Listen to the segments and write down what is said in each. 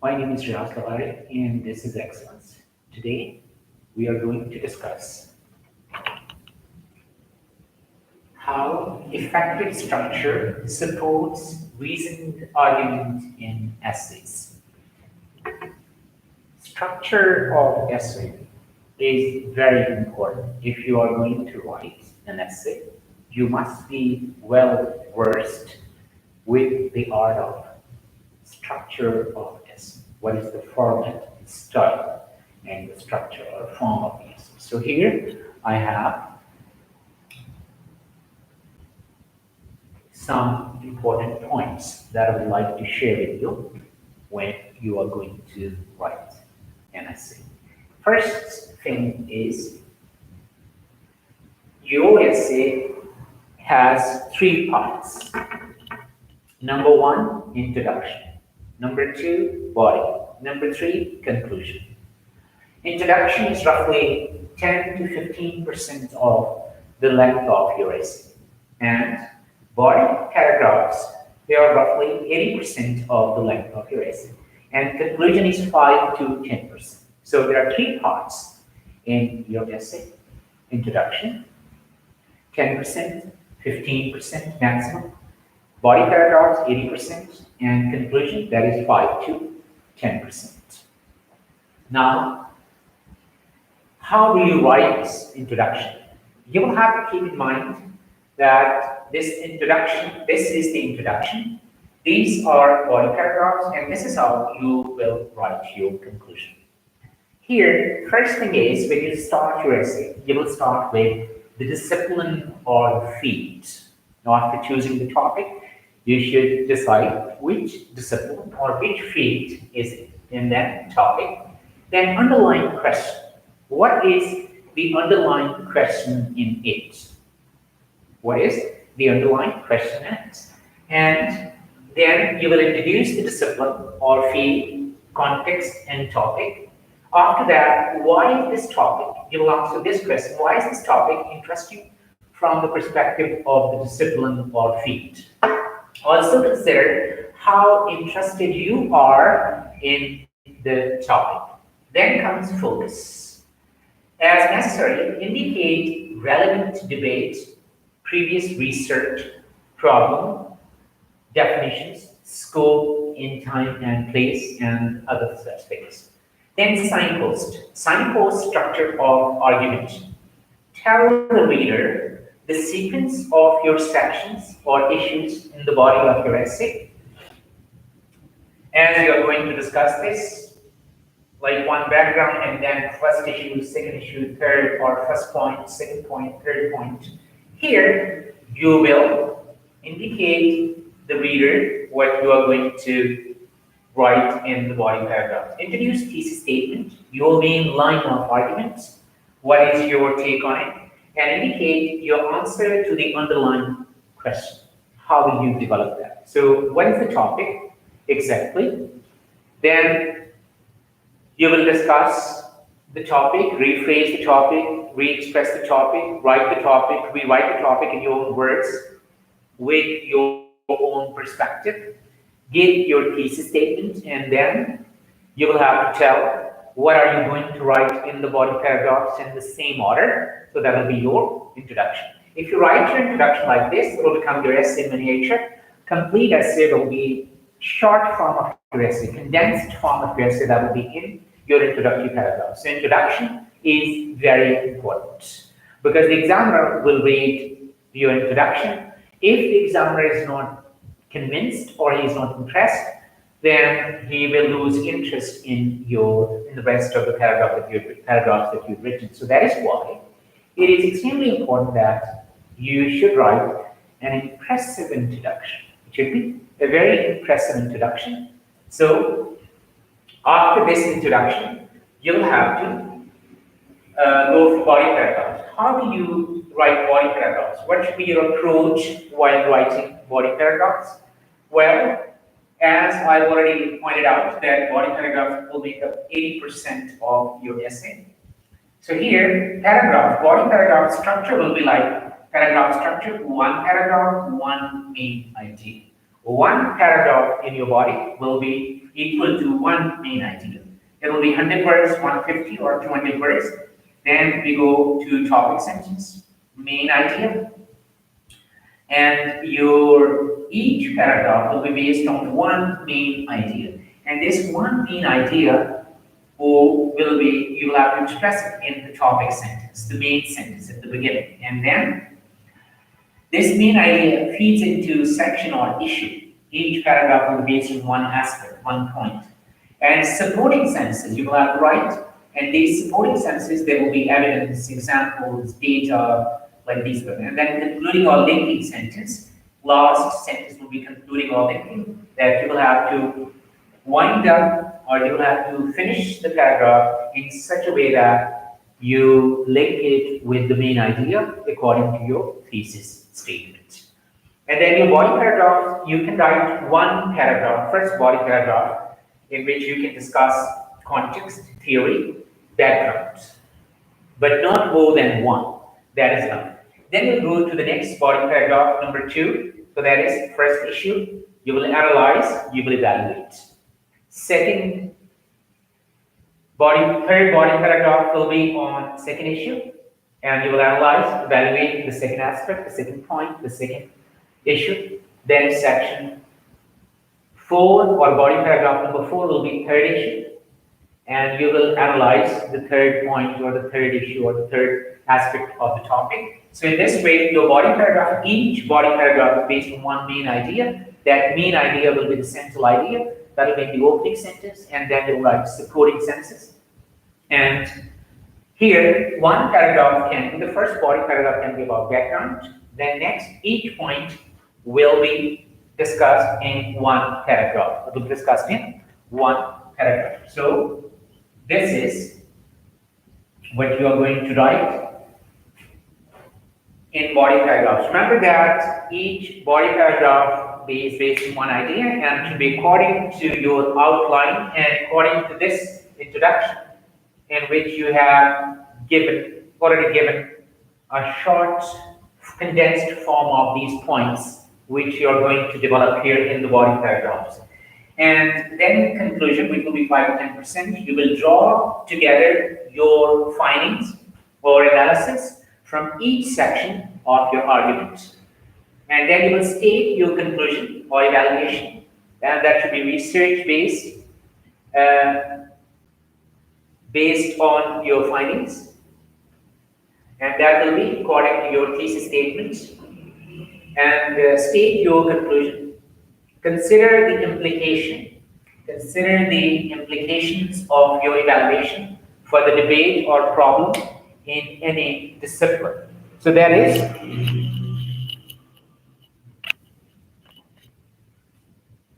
My name is Riaz Lavare and this is Excellence. Today we are going to discuss how effective structure supports reasoned argument in essays. Structure of essay is very important. If you are going to write an essay, you must be well versed with the art of structure of essay. What is the format, style, and the structure or form of the essay? So here I have some important points that I would like to share with you when you are going to write an essay. First thing is your essay has three parts. Number one, introduction. Number two, body. Number three, conclusion. Introduction is roughly 10 to 15% of the length of your essay. And body paragraphs, they are roughly 80% of the length of your essay. And conclusion is 5 to 10%. So there are three parts in your essay. Introduction, 10%, 15% maximum. Body paragraphs, 80%. And conclusion, that is 5 to 10%. Now, how do you write this introduction? You will have to keep in mind that this is the introduction. These are body paragraphs, and this is how you will write your conclusion. Here, first thing is, when you start your essay, you will start with the discipline or the field. Now, after choosing the topic, you should decide which discipline or which field is in that topic. Then underline question. What is the underlying question in it? What is the underlying question in it? And then you will introduce the discipline or field, context, and topic. After that, why is this topic? You will answer this question. Why is this topic interesting from the perspective of the discipline or field? Also consider how interested you are in the topic. Then comes focus. As necessary, indicate relevant debate, previous research, problem, definitions, scope in time and place, and other such things. Then signpost. Signpost structure of argument. Tell the reader the sequence of your sections or issues in the body of your essay. As you are going to discuss this, like one background and then first issue, second issue, third, or first point, second point, third point. Here, you will indicate the reader what you are going to write in the body paragraph. Introduce thesis statement, your main line of argument, what is your take on it, and indicate your answer to the underlying question. How will you develop that? So what is the topic exactly? Then you will discuss the topic, rephrase the topic, re-express the topic, write the topic, rewrite the topic in your own words with your own perspective. Give your thesis statement, and then you will have to tell what are you going to write in the body paragraphs in the same order. So that will be your introduction. If you write your introduction like this, it will become your essay miniature. Complete essay will be short form of your essay, condensed form of your essay that will be in your introductory paragraph. So introduction is very important because the examiner will read your introduction. If the examiner is not convinced or he is not impressed, then he will lose interest in the rest of the paragraphs that you've written. So that is why it is extremely important that you should write an impressive introduction. It should be a very impressive introduction. So after this introduction, you'll have to go for body paragraphs. How do you write body paragraphs? What should be your approach while writing body paragraphs? Well, as I've already pointed out, that body paragraph will make up 80% of your essay. So here, body paragraph structure will be like paragraph structure, one paragraph, one main idea. one paragraph in your body will be equal to one main idea. It will be 100 words, 150 or 200 words. Then we go to topic sentence, main idea, and your each paragraph will be based on one main idea. And this one main idea will be, you will have to express it in the topic sentence, the main sentence at the beginning. And then this main idea feeds into section or issue. Each paragraph will be based on one aspect, one point. And supporting sentences, you will have to write, and these supporting sentences, there will be evidence, examples, data, like these. And then concluding or linking sentence, last sentence will be concluding or linking, that you will have to wind up or you will have to finish the paragraph in such a way that you link it with the main idea according to your thesis statement. And then your body paragraph, you can write one paragraph, first body paragraph, in which you can discuss context, theory, background, but not more than one. That is enough. Then you'll go to the next body paragraph, number 2. So that is first issue. You will analyze, you will evaluate. Third body paragraph will be on second issue, and you will analyze, evaluate the second aspect, the second point, the second issue. Then section 4 or body paragraph number 4 will be third issue, and you will analyze the third point or the third issue or the third aspect of the topic. So in this way, your body paragraph, each body paragraph is based on one main idea. That main idea will be the central idea. That will be the opening sentence, and then you will write supporting sentences. And here, one paragraph can be, the first body paragraph can be about background. Then next, each point will be discussed in one paragraph. It will be discussed in one paragraph. So this is what you are going to write in body paragraphs. Remember that each body paragraph is based on one idea and should be according to your outline and according to this introduction, in which you have already given a short, condensed form of these points, which you are going to develop here in the body paragraphs. And then in conclusion, which will be 5 to 10%, you will draw together your findings or analysis from each section of your argument. And then you will state your conclusion or evaluation, and that should be research-based, based on your findings, and that will be according to your thesis statement. And state your conclusion. Consider the implications of your evaluation for the debate or problem in any discipline. So that is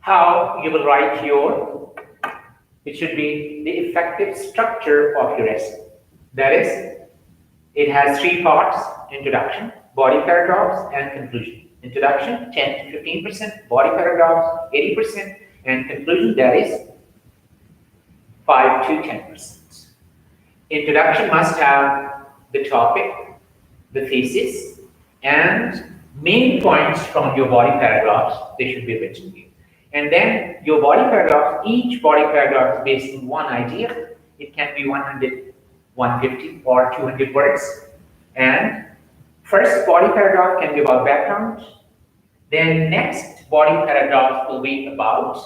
how you will write it should be the effective structure of your essay. That is, it has 3 parts: introduction, body paragraphs, and conclusion. Introduction, 10 to 15%, body paragraphs, 80%, and conclusion, that is 5 to 10%. Introduction must have the topic, the thesis, and main points from your body paragraphs. They should be written here. And then your body paragraph, each body paragraph is based on one idea. It can be 100, 150, or 200 words. And first body paragraph can be about background. Then next body paragraph will be about,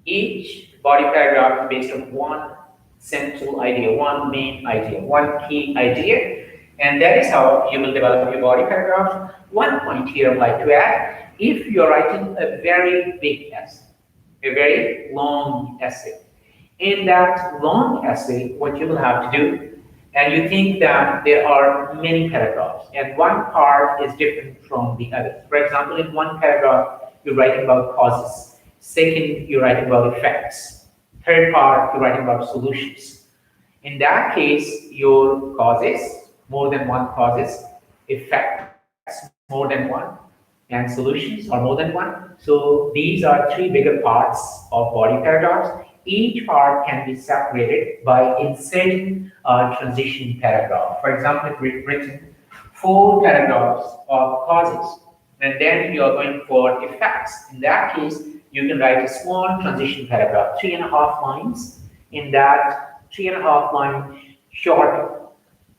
each body paragraph is based on one central idea, one main idea, one key idea. And that is how you will develop your body paragraph. One point here I'd like to add: if you're writing a very big essay, a very long essay, in that long essay, what you will have to do, and you think that there are many paragraphs, and one part is different from the other. For example, in one paragraph, you're writing about causes. Second, you're writing about effects. Third part, you're writing about solutions. In that case, your causes, more than one causes, effects, more than one, and solutions are more than one. So these are 3 bigger parts of body paragraphs. Each part can be separated by inserting a transition paragraph. For example, if we've written 4 paragraphs of causes, and then you're going for effects. In that case, you can write a small transition paragraph, 3.5 lines. In that 3.5 line short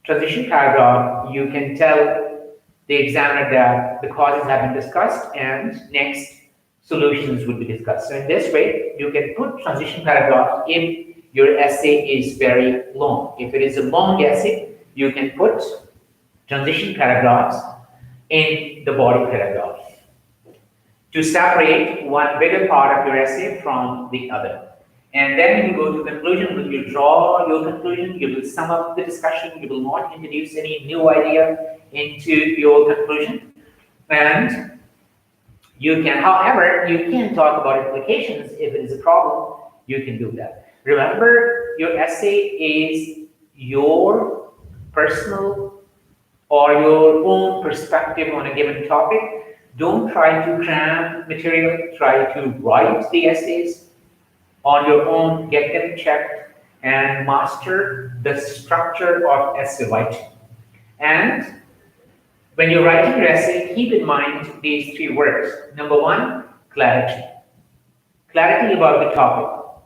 transition paragraph, you can tell the examiner that the causes have been discussed and next solutions would be discussed. So in this way, you can put transition paragraph if your essay is very long. If it is a long essay, you can put transition paragraphs in the body paragraph to separate one bigger part of your essay from the other. And then you go to conclusion, you draw your conclusion, you will sum up the discussion, you will not introduce any new idea into your conclusion. And you can, however, you can talk about implications. If it is a problem, you can do that. Remember, your essay is your personal or your own perspective on a given topic. Don't try to cram material, try to write the essays on your own, get them checked, and master the structure of essay writing. And when you're writing your essay, keep in mind these three words. Number one, clarity. Clarity about the topic,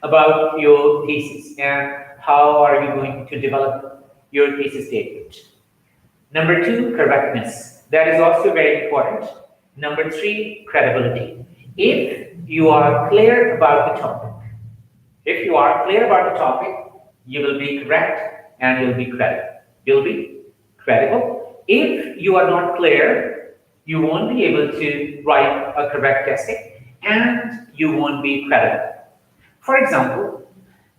about your thesis, and how are you going to develop your thesis statement. Number two, correctness. That is also very important. Number three, credibility. If you are clear about the topic, if you are clear about the topic, you will be correct and you'll be credible. You'll be credible. If you are not clear, you won't be able to write a correct essay and you won't be credible. For example,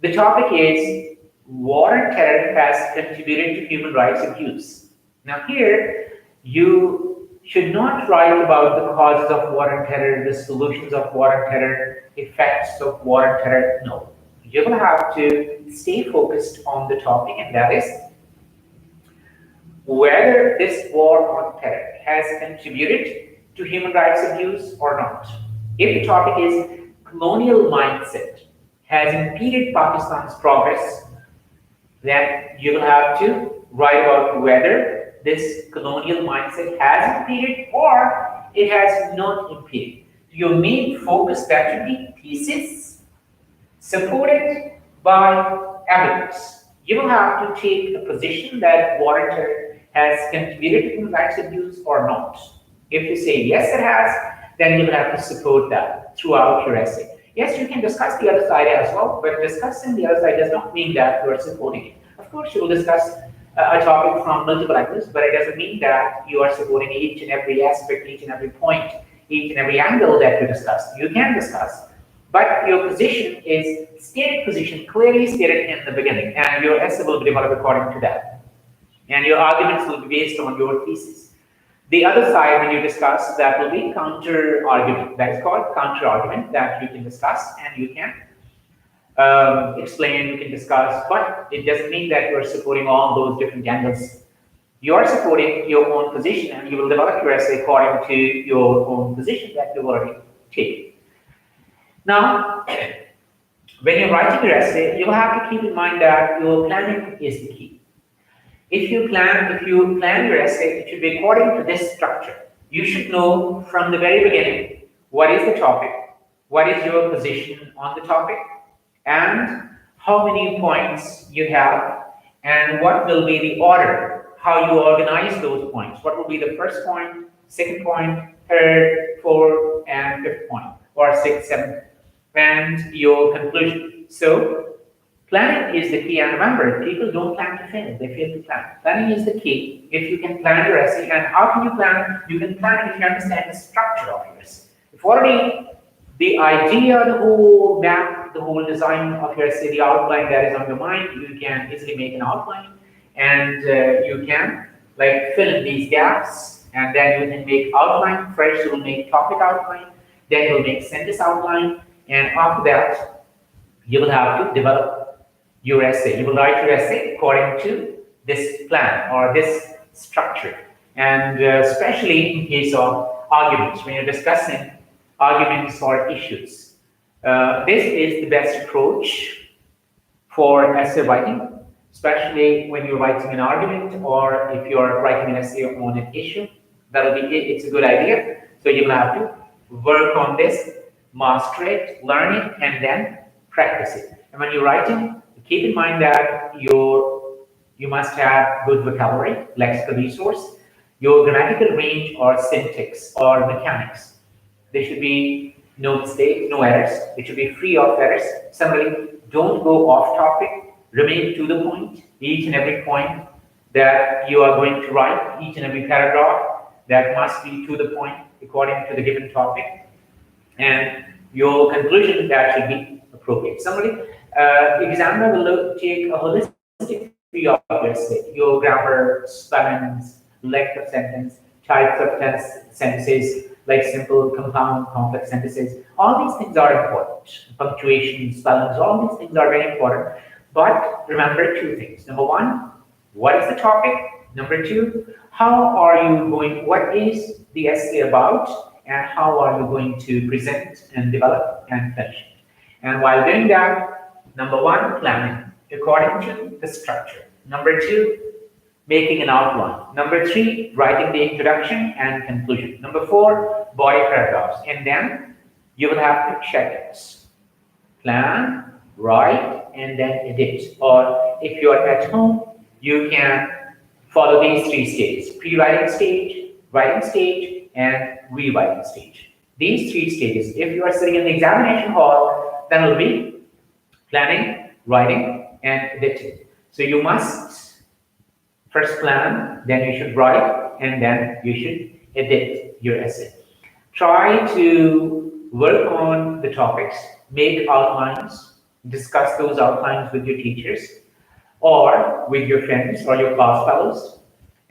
the topic is war and terror has contributed to human rights abuse. Now here, you should not write about the causes of war and terror, the solutions of war and terror, effects of war and terror. No, you will have to stay focused on the topic, and that is whether this war on terror has contributed to human rights abuse or not. If the topic is colonial mindset has impeded Pakistan's progress, then you will have to write about whether this colonial mindset has impeded or it has not impeded. Your main focus that should be thesis supported by evidence. You will have to take a position that war and terror has contributed to human rights abuse or not. If you say yes, it has, then you will have to support that throughout your essay. Yes, you can discuss the other side as well, but discussing the other side does not mean that you are supporting it. Of course, you will discuss a topic from multiple angles, but it doesn't mean that you are supporting each and every aspect, each and every point, each and every angle that you discuss. You can discuss, but your position is stated position, clearly stated in the beginning, and your essay will be developed according to that. And your arguments will be based on your thesis. The other side, when you discuss, that will be counter argument. That is called counter argument that you can discuss and you can explain, you can discuss, but it doesn't mean that you are supporting all those different angles. You are supporting your own position and you will develop your essay according to your own position that you've already taken. Now, when you're writing your essay, you will have to keep in mind that your planning is the key. If you plan your essay, it should be according to this structure. You should know from the very beginning what is the topic, what is your position on the topic, and how many points you have, and what will be the order, how you organize those points. What will be the first point, second point, third, fourth, and fifth point, or sixth, seventh, and your conclusion. So planning is the key, and remember, people don't plan to fail, they fail to plan. Planning is the key. If you can plan your essay, and how can you plan? You can plan if you understand the structure of your essay. If already the idea, the whole map, the whole design of your essay, the outline that is on your mind, you can easily make an outline, and you can like fill in these gaps, and then you can make outline. First, you will make topic outline, then you will make sentence outline, and after that, you will have to develop your essay. You will write your essay according to this plan or this structure. And especially in case of arguments, when you're discussing arguments or issues, this is the best approach for essay writing, especially when you're writing an argument or if you're writing an essay on an issue. That'll be it. It's a good idea. So you will have to work on this, master it, learn it, and then practice it. And when you're writing, keep in mind that you must have good vocabulary, lexical resource, your grammatical range or syntax or mechanics. There should be no mistakes, no errors. It should be free of errors. Similarly, don't go off topic. Remain to the point. Each and every point that you are going to write, each and every paragraph, that must be to the point according to the given topic. And your conclusion that should be appropriate. Similarly, examiner will take a holistic view of your essay, your grammar, spellings, length of sentence, types of sentences, like simple, compound, complex sentences. All these things are important. Punctuation, spellings, all these things are very important. But remember two things. Number one, what is the topic? Number two, how are you going, what is the essay about, and how are you going to present and develop and finish it? And while doing that, number one, planning according to the structure. Number two, making an outline. Number three, writing the introduction and conclusion. Number four, body paragraphs. And then you will have to check it. Plan, write, and then edit. Or if you are at home, you can follow these three stages: pre-writing stage, writing stage, and rewriting stage. These three stages, if you are sitting in the examination hall, then it will be planning, writing, and editing. So you must first plan, then you should write, and then you should edit your essay. Try to work on the topics, make outlines, discuss those outlines with your teachers or with your friends or your class fellows,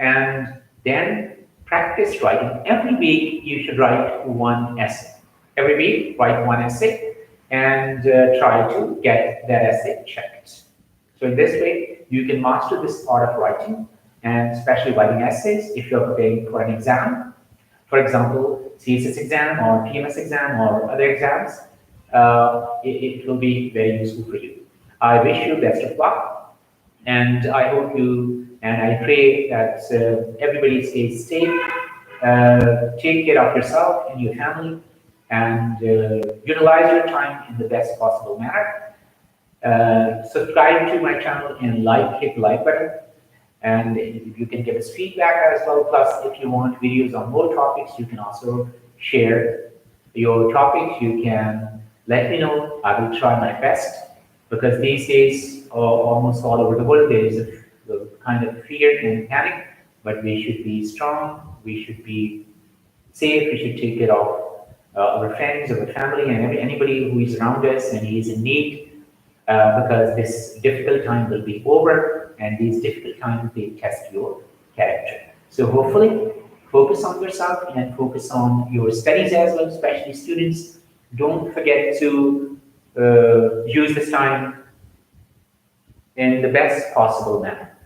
and then practice writing. Every week you should write one essay. Every week, write one essay and try to get that essay checked. So in this way, you can master this art of writing, and especially writing essays if you're preparing for an exam. For example, CSS exam or TMS exam or other exams, it will be very useful for you. I wish you best of luck, and I hope you, and I pray that everybody stays safe, take care of yourself and your family, and utilize your time in the best possible manner. Subscribe to my channel and hit the like button. And you can give us feedback as well. Plus, if you want videos on more topics, you can also share your topics. You can let me know. I will try my best, because these days, almost all over the world, there is a kind of fear and panic. But we should be strong. We should be safe. We should take care of our friends, our family, and anybody who is around us and is in need. Because this difficult time will be over, and these difficult times they test your character. So hopefully, focus on yourself and focus on your studies as well, especially students. Don't forget to use this time in the best possible manner.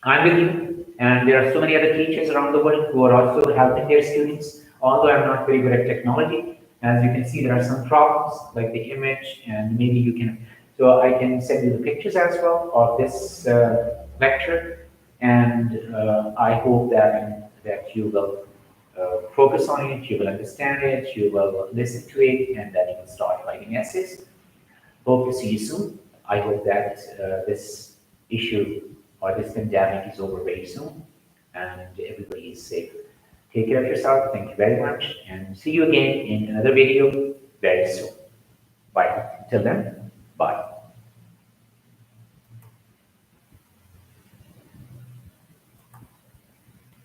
I'm with you, and there are so many other teachers around the world who are also helping their students. Although I'm not very good at technology, as you can see, there are some problems like the image, and maybe you can. So I can send you the pictures as well of this lecture, and I hope that you will focus on it, you will understand it, you will listen to it, and then you will start writing essays. Hope to see you soon. I hope that this issue or this pandemic is over very soon, and everybody is safe. Take care of yourself. Thank you very much, and see you again in another video very soon. Bye. Until then.